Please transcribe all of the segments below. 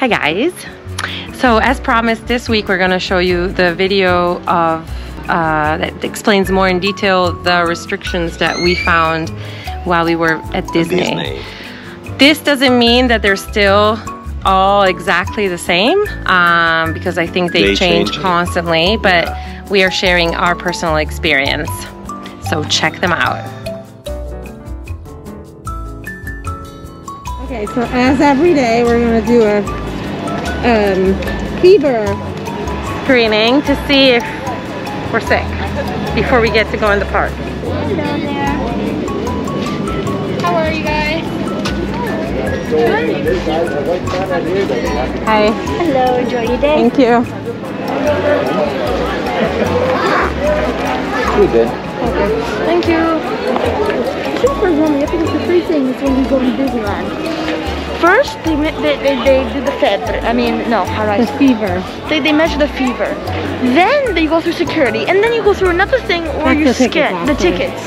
Hi guys. So as promised, this week we're going to show you the video of that explains more in detail the restrictions that we found while we were at Disney. This doesn't mean that they're still all exactly the same because I think they change constantly, but we are sharing our personal experience. So check them out. Okay, so as every day, we're going to do a fever screening to see if we're sick before we get to go in the park. Hello there. How are you guys? Good. Hi. Hello, enjoy your day. Thank you. You're good. Okay. Thank you. Super yummy. I think it's the three things when you go to Disneyland. First, they do the fever. I mean, no, how do I The say? fever. They measure the fever. Then they go through security, and then you go through another thing where you scan the tickets.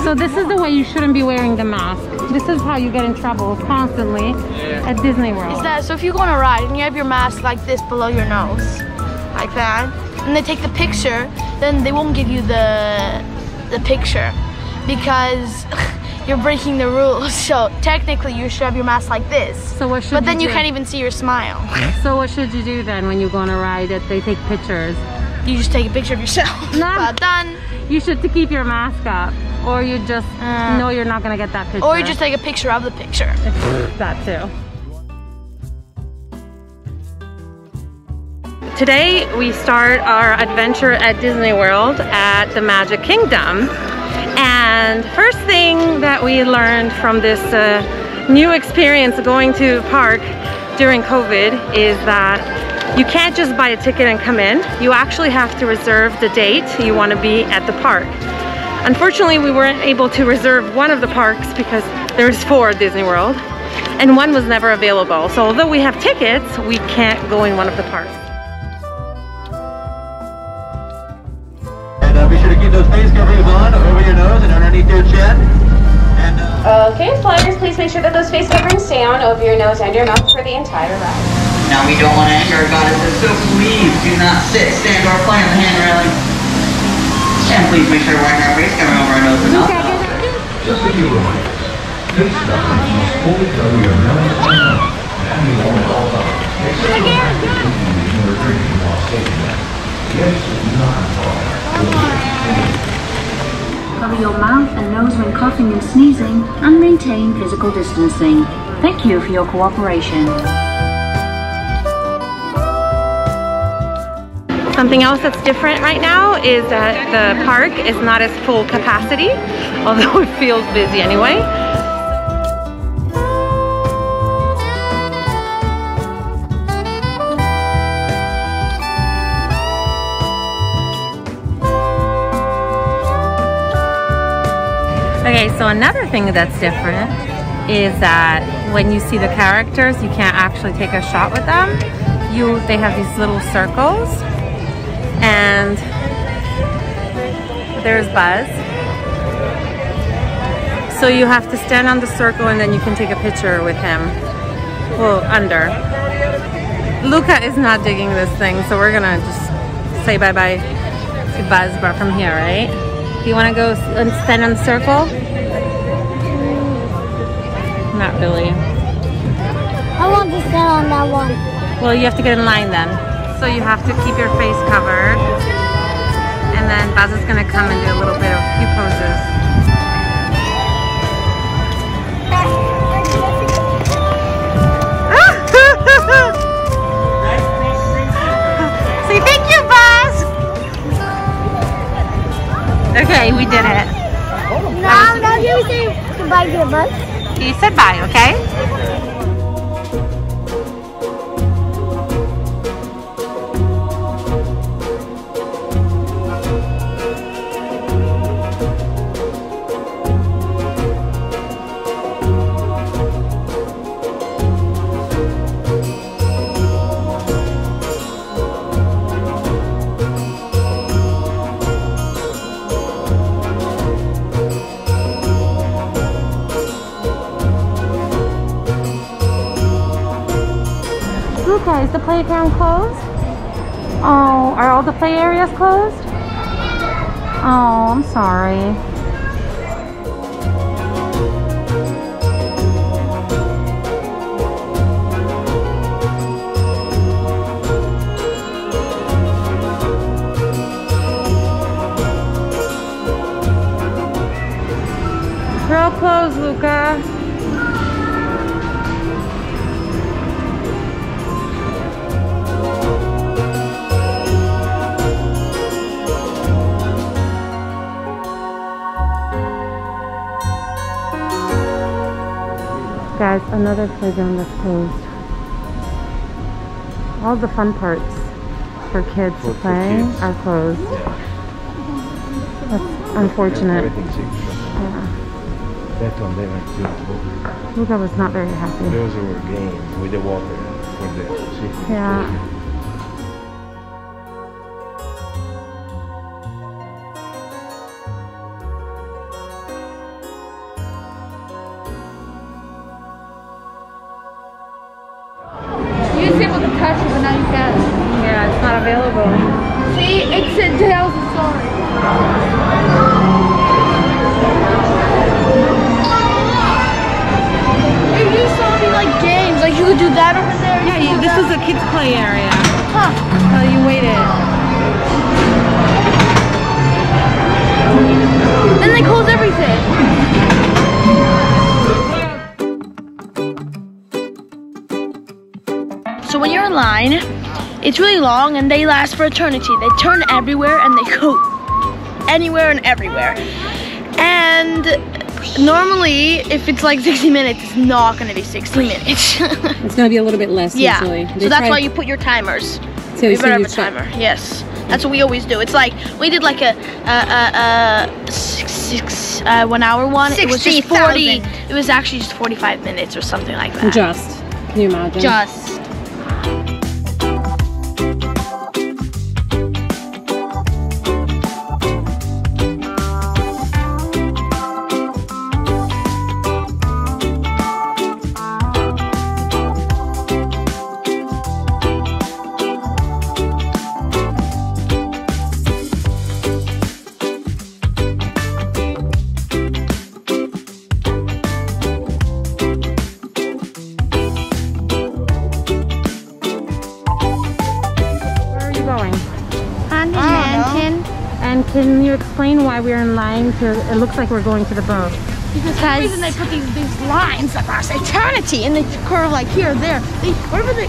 So this is the way you shouldn't be wearing the mask. This is how you get in trouble constantly at Disney World. Is that so? If you go on a ride and you have your mask like this below your nose, like that, and they take the picture, then they won't give you the picture because you're breaking the rules. So technically, you should have your mask like this. So what should But then you do? can't even see your smile. So what should you do then when you go on a ride that they take pictures? You just take a picture of yourself. No. But done. You should to keep your mask up, or you just know you're not gonna get that picture. Or you just take a picture of the picture. That too. Today we start our adventure at Disney World at the Magic Kingdom. And first thing that we learned from this new experience going to the park during COVID is that you can't just buy a ticket and come in. You actually have to reserve the date you want to be at the park. Unfortunately, we weren't able to reserve one of the parks because there's 4 at Disney World and one was never available. So although we have tickets, we can't go in one of the parks. And be sure to keep those face coverings on over your nose and underneath your chin. And, Okay, flyers, please make sure that those face coverings stay on over your nose and your mouth for the entire ride. Now we don't want to anger our goddesses, so please do not sit, stand, or play on the hand railing. And please make sure we're wearing our face covering over our nose and mouth. Just a few reminders. Face coverings must fully cover your nose and mouth. And you won't all up. Except for eating or drinking while stationed there. Yes, do not fall. Cover your mouth and nose when coughing and sneezing, and maintain physical distancing. Thank you for your cooperation. Something else that's different right now is that the park is not as full capacity, although it feels busy anyway. Okay, so another thing that's different is that when you see the characters, you can't actually take a shot with them. They have these little circles. And there's Buzz. So you have to stand on the circle and then you can take a picture with him. Well, under. Luca is not digging this thing, so we're gonna just say bye-bye to Buzz from here, right? Do you wanna go and stand on the circle? Not really. I want to stand on that one. Well, you have to get in line then. So you have to keep your face covered, and then Buzz is gonna come and do a little bit of a few poses. Say thank you, Buzz. Okay, we did it. Now you say goodbye to Buzz. You said bye, okay? Luca, is the playground closed? Oh, are all the play areas closed? Oh, I'm sorry. They're all closed, Luca. Guys, another playground that's closed. All the fun parts for kids to play are closed. That's unfortunate. Yeah. That one there too. Luca was not very happy. Those were games with the water for the Yeah. You used to be able to touch it, but now you can't. Yeah, it's not available. See, it tells the story. It used to be like games, like you could do that over there. Yeah, this was a kids' play area. Huh. Oh, you waited. Then they close everything. So when you're in line, it's really long and they last for eternity. They turn everywhere and they go anywhere and everywhere. And normally, if it's like 60 minutes, it's not gonna be 60 minutes. It's gonna be a little bit less usually. So that's why you put your timers. So you better have a timer. Yes, that's what we always do. It's like we did like a 1 hour one. It was just 40. It was actually just 45 minutes or something like that. Just. Can you imagine? Just. And can you explain why we're in line to, it looks like we're going to the boat? Because the reason they put these lines across eternity and they curve like here, there. Wherever the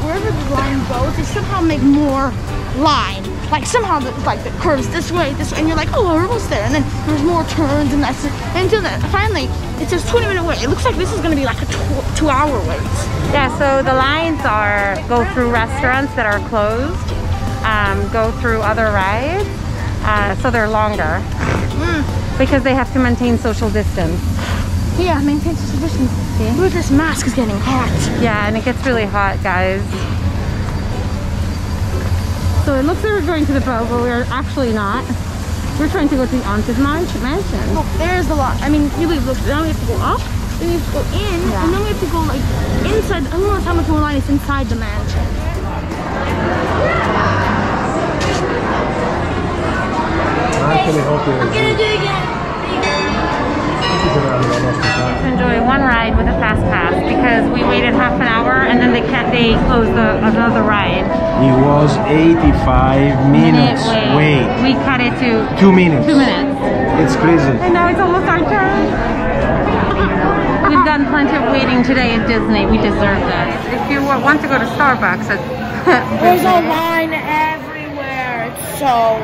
line goes, they somehow make more line. Like somehow like it curves this way, and you're like, oh, we're almost there. And then there's more turns and that's it. And until then, finally, it says 20-minute wait. It looks like this is gonna be like a 2-hour wait. Yeah, so the lines go through restaurants that are closed, go through other rides. So they're longer because they have to maintain social distance. Yeah, maintain social distance. See? Look, this mask is getting hot. Yeah, and it gets really hot, guys. So it looks like we're going to the boat, but we're actually not. We're trying to go to the Auntie's mansion. Look, there's the lot. I mean, look, now we have to go up, then we have to go in, and then we have to go like inside. I don't know how much more line is inside the mansion. Anche le foto. I'm gonna do it again. To enjoy one ride with a fast pass because we waited half an hour and then they closed another ride. It was 85 minutes wait. We cut it to 2 minutes. 2 minutes. It's crazy. And now it's almost our turn. We've done plenty of waiting today at Disney. We deserve that. If you want to go to Starbucks at there's a line everywhere. It's so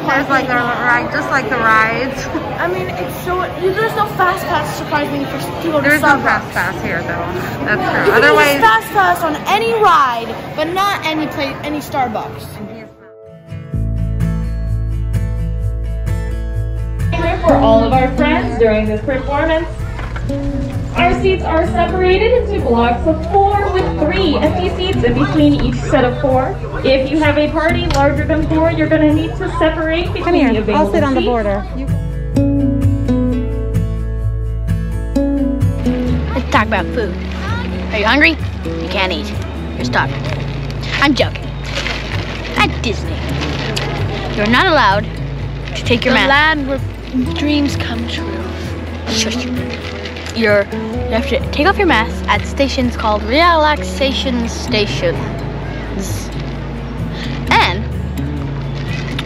there's like a ride, just like the rides. I mean, it's so. There's no fast pass, surprisingly, for people to There's no fast pass here, though. That's true. You can Otherwise, use fast pass on any ride, but not any Starbucks. For all of our friends during this performance. Our seats are separated into blocks of 4 with 3 empty seats in between each set of 4. If you have a party larger than 4, you're going to need to separate between the available seats. I'll sit on the border. Let's talk about food. Are you hungry? You can't eat. You're stuck. I'm joking. At Disney, you're not allowed to take your mask. The land where dreams come true. Shush. You have to take off your mask at stations called relaxation stations. And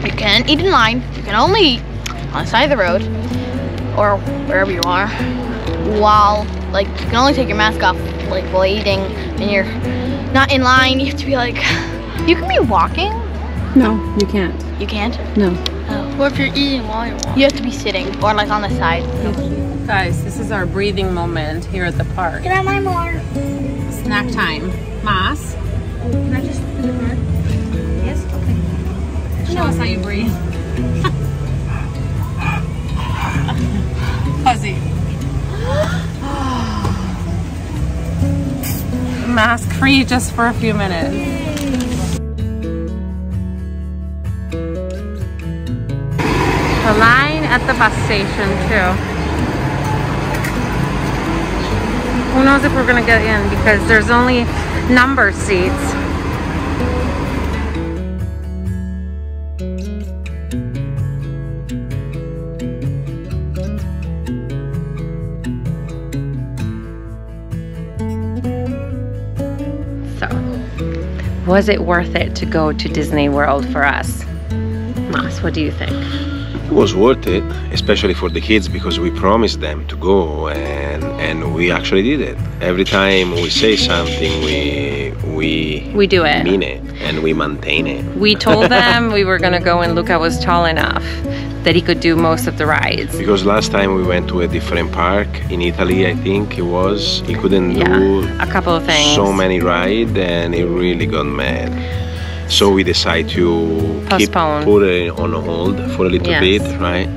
you can't eat in line. You can only eat on the side of the road or wherever you are. While, like, you can only take your mask off, like, while eating, and you're not in line. You have to be like, you can be walking. No, you can't. You can't? No. Oh. What if you're eating while you're walking? You have to be sitting or like on the side. Guys, this is our breathing moment here at the park. Can I have my more? Snack time. Mas? Can I just put it there? Yes? Okay. Show us how you breathe. Fuzzy. Mask free just for a few minutes. The line at the bus station too. Who knows if we're gonna get in because there's only number seats. So, was it worth it to go to Disney World for us? Mas, what do you think? It was worth it, especially for the kids, because we promised them to go and we actually did it. Every time we say something, we do it. Mean it and we maintain it. We told them we were gonna go and Luca was tall enough that he could do most of the rides. Because last time we went to a different park in Italy, I think it was, he couldn't do a couple of things. So many rides and he really got mad. So we decided to put it on hold for a little bit, right?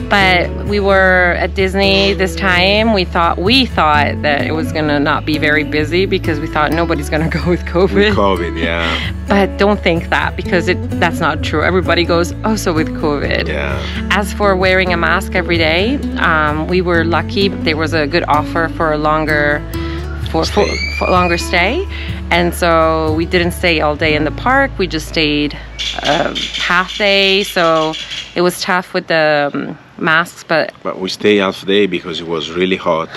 But we were at Disney this time. We thought that it was gonna not be very busy because we thought nobody's gonna go with COVID. With COVID, yeah. But don't think that because that's not true. Everybody goes also with COVID. Yeah. As for wearing a mask every day, we were lucky. There was a good offer for a longer stay. And so we didn't stay all day in the park. We just stayed half day. So it was tough with the masks, but we stayed half day because it was really hot.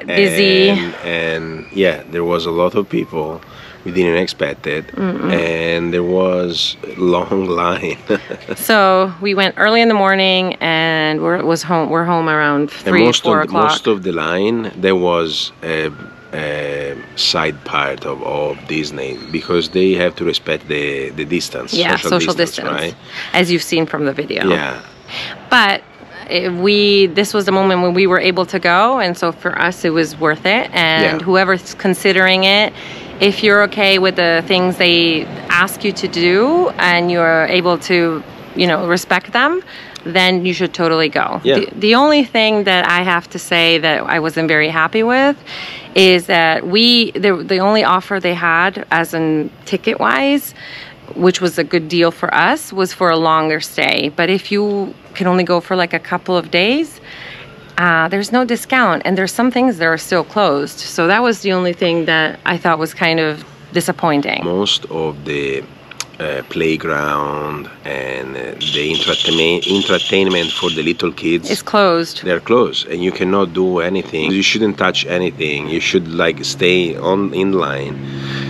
Busy. And yeah, there was a lot of people. We didn't expect it. And there was a long line. So we went early in the morning and we're home around 3 or 4 o'clock. Most of the line, there was a side part of Disney because they have to respect the distance. Yeah, social distance, right? As you've seen from the video. Yeah. But this was the moment when we were able to go, and so for us it was worth it. And whoever's considering it, if you're okay with the things they ask you to do and you're able to, respect them, then you should totally go. Yeah. The only thing that I have to say that I wasn't very happy with is that the only offer they had as in ticket wise, which was a good deal for us, was for a longer stay. But if you can only go for like a couple of days, there's no discount and there's some things that are still closed. So that was the only thing that I thought was kind of disappointing. Most of the playground and the entertainment for the little kids is closed. They're closed and you cannot do anything. You shouldn't touch anything. You should stay in line.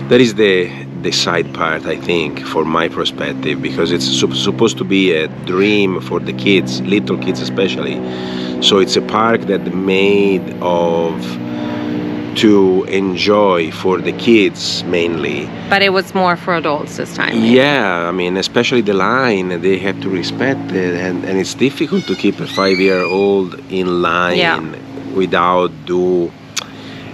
That is the side part, I think, for my perspective, because it's supposed to be a dream for the kids, little kids especially. So it's a park that made to enjoy for the kids mainly. But it was more for adults this time. Yeah, I mean, especially the line, they have to respect it, and it's difficult to keep a 5-year-old in line without do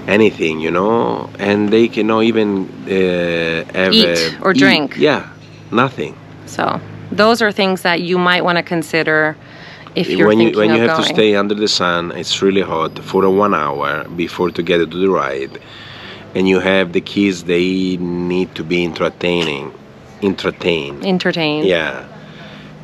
anything, and they cannot even eat or drink. Yeah, nothing. So those are things that you might want to consider if you're when you going. have to stay under the sun, it's really hot for 1 hour before to get to the ride, and you have the kids, they need to be entertained. Yeah,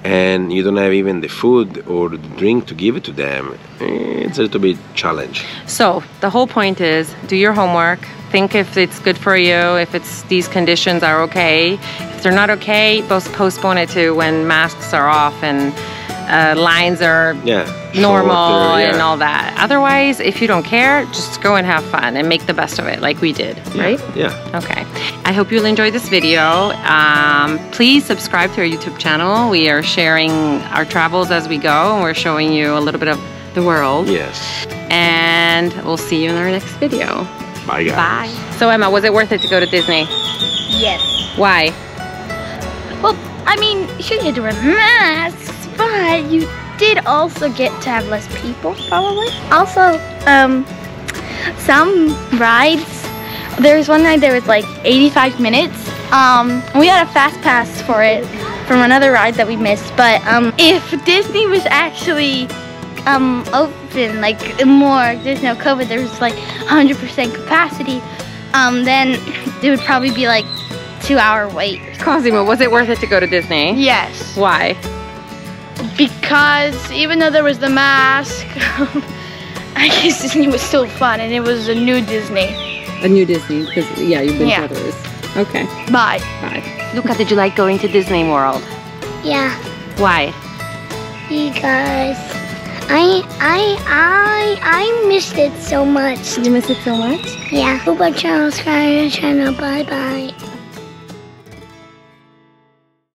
and you don't have even the food or the drink to give it to them. It's a little bit challenge. So the whole point is do your homework, think if it's good for you, if these conditions are okay. If they're not okay, postpone it to when masks are off and lines are normal and all that. Otherwise, if you don't care, just go and have fun and make the best of it like we did, right? Yeah. Okay. I hope you'll enjoy this video. Please subscribe to our YouTube channel. We are sharing our travels as we go, and we're showing you a little bit of the world. Yes. And we'll see you in our next video. Bye, guys. Bye. So Emma, was it worth it to go to Disney? Yes. Why? Well, I mean, sure you had to wear masks, but you did also get to have less people, probably. Also, some rides, there was one ride that was like 85 minutes. We had a fast pass for it from another ride that we missed, but if Disney was actually open, like more, there's no COVID, there was like 100% capacity, then it would probably be like 2-hour wait. Cosimo, was it worth it to go to Disney? Yes. Why? Because even though there was the mask, I guess Disney was still fun, and it was a new Disney. A new Disney, because you've been to others. Okay. Bye. Bye. Luca, did you like going to Disney World? Yeah. Why? Because I missed it so much. You miss it so much? Yeah. Luca channel, subscribe to the channel. Bye bye.